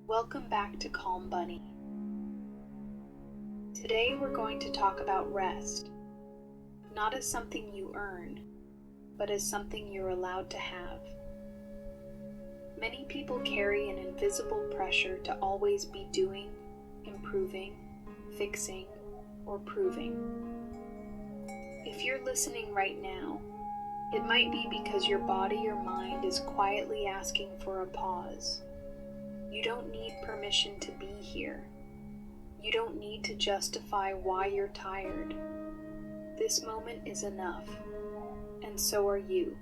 Welcome back to Calm Bunny. Today we're going to talk about rest, not as something you earn, but as something you're allowed to have. Many people carry an invisible pressure to always be doing, improving, fixing, or proving. If you're listening right now, it might be because your body or mind is quietly asking for a pause. You don't need permission to be here. You don't need to justify why you're tired. This moment is enough, and so are you.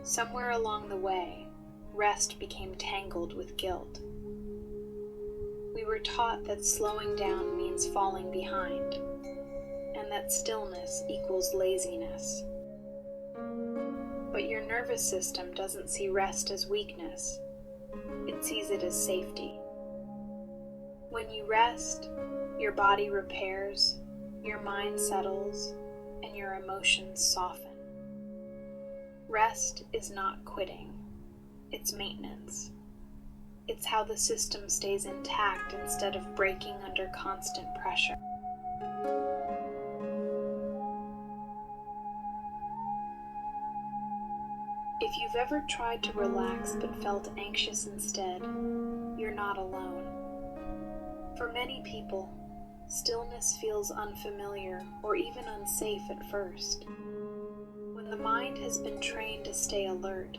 Somewhere along the way, rest became tangled with guilt. We were taught that slowing down means falling behind, and that stillness equals laziness. But your nervous system doesn't see rest as weakness. It sees it as safety. When you rest, your body repairs, your mind settles, and your emotions soften. Rest is not quitting. It's maintenance. It's how the system stays intact instead of breaking under constant pressure. If you've ever tried to relax but felt anxious instead, you're not alone. For many people, stillness feels unfamiliar or even unsafe at first. When the mind has been trained to stay alert,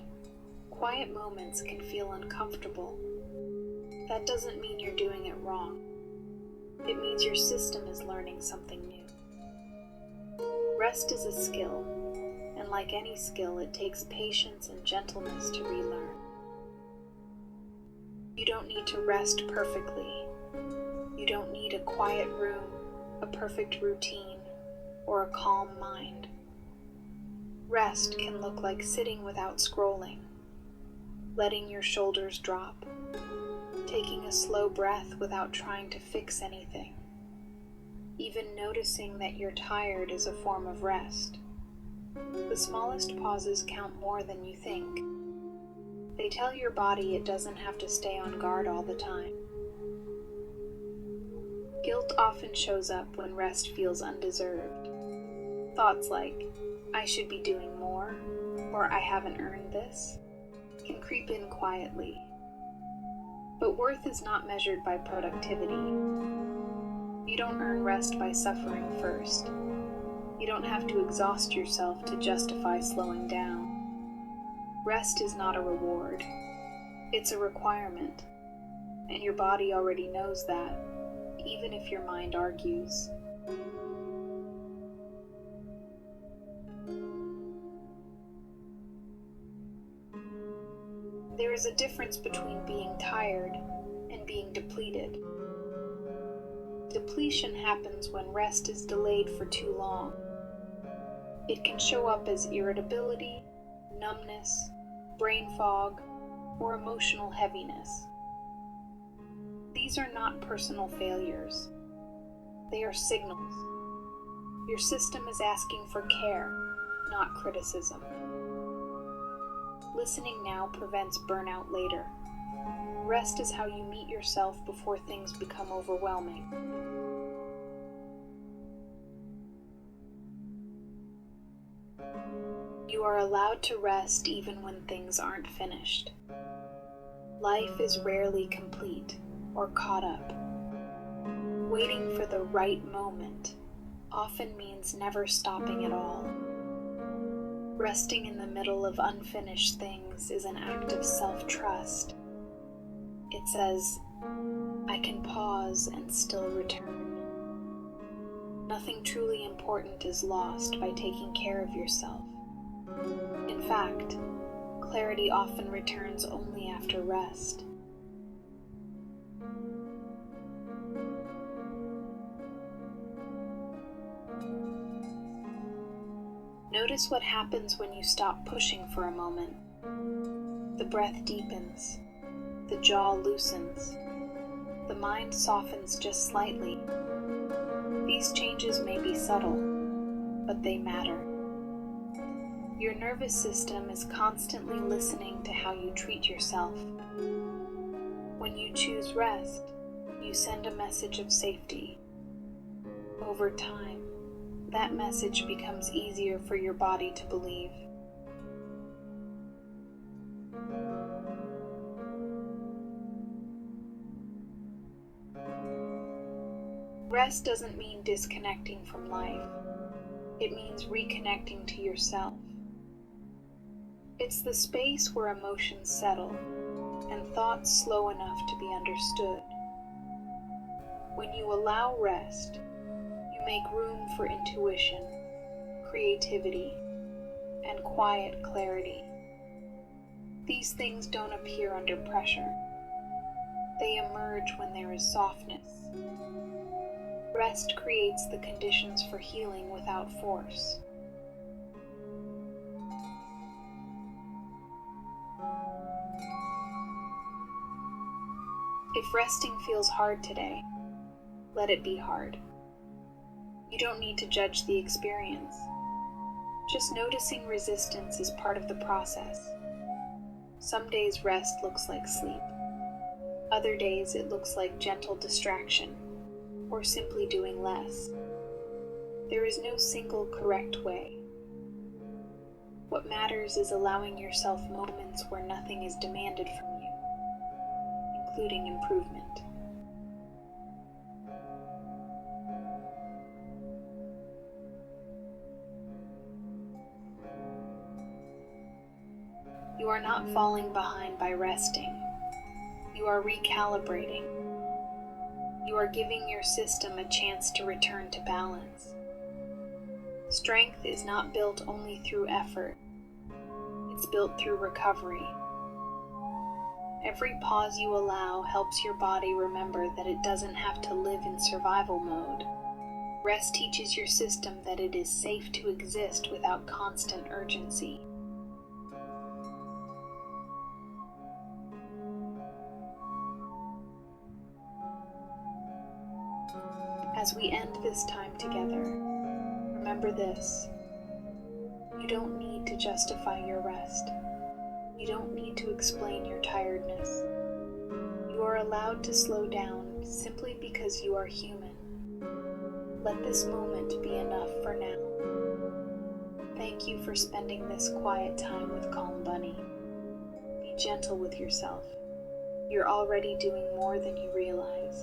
quiet moments can feel uncomfortable. That doesn't mean you're doing it wrong. It means your system is learning something new. Rest is a skill. And like any skill, it takes patience and gentleness to relearn. You don't need to rest perfectly. You don't need a quiet room, a perfect routine, or a calm mind. Rest can look like sitting without scrolling, letting your shoulders drop, taking a slow breath without trying to fix anything. Even noticing that you're tired is a form of rest. The smallest pauses count more than you think. They tell your body it doesn't have to stay on guard all the time. Guilt often shows up when rest feels undeserved. Thoughts like, I should be doing more, or I haven't earned this, can creep in quietly. But worth is not measured by productivity. You don't earn rest by suffering first. You don't have to exhaust yourself to justify slowing down. Rest is not a reward. It's a requirement. And your body already knows that, even if your mind argues. There is a difference between being tired and being depleted. Depletion happens when rest is delayed for too long. It can show up as irritability, numbness, brain fog, or emotional heaviness. These are not personal failures. They are signals. Your system is asking for care, not criticism. Listening now prevents burnout later. Rest is how you meet yourself before things become overwhelming. You are allowed to rest even when things aren't finished. Life is rarely complete or caught up. Waiting for the right moment often means never stopping at all. Resting in the middle of unfinished things is an act of self-trust. It says, I can pause and still return. Nothing truly important is lost by taking care of yourself. In fact, clarity often returns only after rest. Notice what happens when you stop pushing for a moment. The breath deepens, the jaw loosens, the mind softens just slightly. These changes may be subtle, but they matter. Your nervous system is constantly listening to how you treat yourself. When you choose rest, you send a message of safety. Over time, that message becomes easier for your body to believe. Rest doesn't mean disconnecting from life. It means reconnecting to yourself. It's the space where emotions settle and thoughts slow enough to be understood. When you allow rest, you make room for intuition, creativity, and quiet clarity. These things don't appear under pressure. They emerge when there is softness. Rest creates the conditions for healing without force. If resting feels hard today, let it be hard. You don't need to judge the experience. Just noticing resistance is part of the process. Some days rest looks like sleep. Other days it looks like gentle distraction, or simply doing less. There is no single correct way. What matters is allowing yourself moments where nothing is demanded from you, including improvement. You are not falling behind by resting. You are recalibrating. You are giving your system a chance to return to balance. Strength is not built only through effort. It's built through recovery. Every pause you allow helps your body remember that it doesn't have to live in survival mode. Rest teaches your system that it is safe to exist without constant urgency. As we end this time together, remember this: you don't need to justify your rest. You don't need to explain your tiredness. You are allowed to slow down simply because you are human. Let this moment be enough for now. Thank you for spending this quiet time with Calm Bunny. Be gentle with yourself. You're already doing more than you realize.